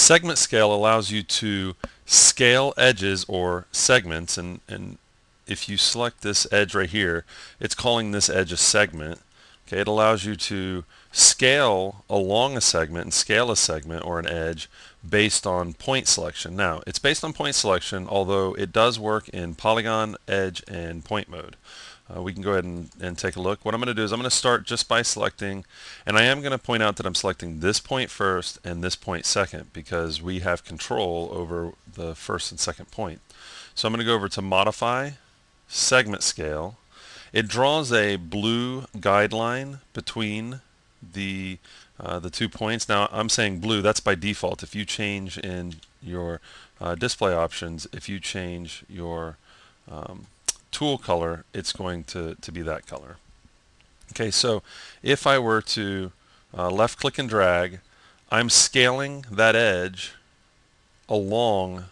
Segment scale allows you to scale edges or segments, and if you select this edge right here, it's calling this edge a segment. Okay, it allows you to scale along a segment and scale a segment or an edge based on point selection. Now, it's based on point selection, although it does work in polygon, edge, and point mode. We can go ahead and take a look. What I'm going to do is I'm going to start just by selecting, and I am going to point out that I'm selecting this point first and this point second because we have control over the first and second point. So I'm going to go over to Modify, Segment Scale. It draws a blue guideline between the 2 points. Now I'm saying blue, that's by default. If you change in your display options, if you change your tool color, it's going to be that color. Okay, so if I were to left click and drag, I'm scaling that edge along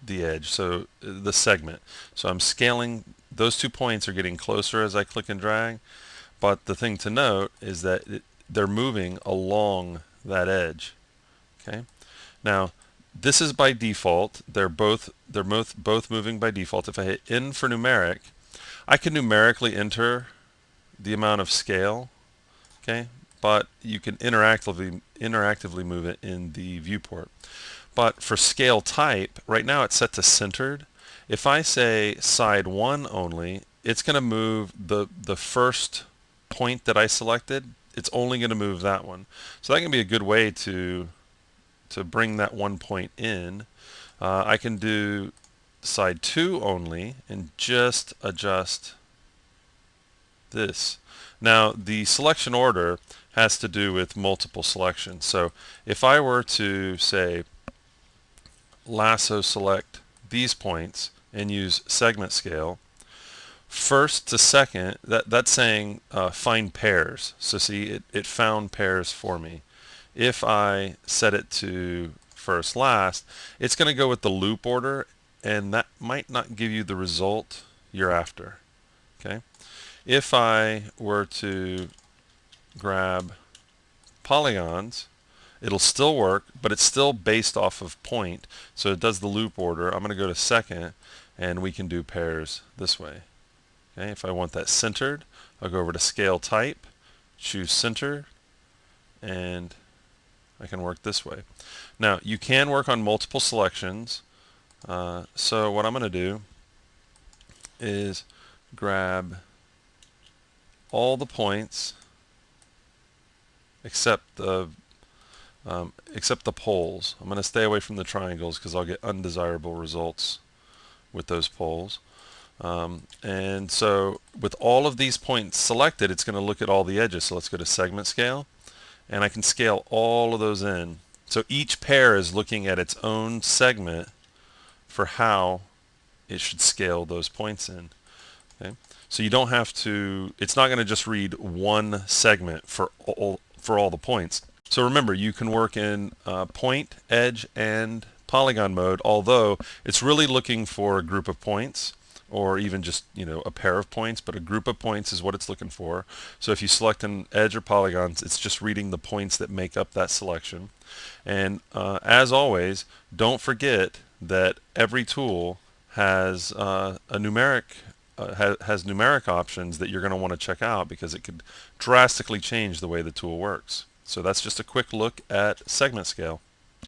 the edge, so the segment. So I'm scaling, those 2 points are getting closer as I click and drag, but the thing to note is that they're moving along that edge. Okay, now this is by default. They're both moving by default. If I hit N for numeric, I can numerically enter the amount of scale, okay, but you can interactively move it in the viewport. But for scale type, right now it's set to centered. If I say side 1 only, it's going to move the first point that I selected. It's only going to move that one. So that can be a good way to bring that 1 point in. I can do side 2 only and just adjust this. Now the selection order has to do with multiple selections. So if I were to say lasso select these points and use segment scale, first to second, that's saying find pairs. So see, it found pairs for me. If I set it to first last, it's going to go with the loop order, and that might not give you the result you're after. Okay. If I were to grab polygons, it'll still work, but it's still based off of point, so it does the loop order. I'm going to go to second, and we can do pairs this way. Okay. If I want that centered, I'll go over to scale type, choose center, and I can work this way. Now you can work on multiple selections, so what I'm going to do is grab all the points except the poles. I'm going to stay away from the triangles because I'll get undesirable results with those poles. And so with all of these points selected, it's going to look at all the edges. So let's go to segment scale, and I can scale all of those in. So each pair is looking at its own segment for how it should scale those points in. Okay? So you don't have to, it's not going to just read one segment for all the points. So remember, you can work in point, edge, and polygon mode, although it's really looking for a group of points, or even just, a pair of points, but a group of points is what it's looking for. So if you select an edge or polygons, it's just reading the points that make up that selection. And as always, don't forget that every tool has numeric options that you're going to want to check out because it could drastically change the way the tool works. So that's just a quick look at segment scale.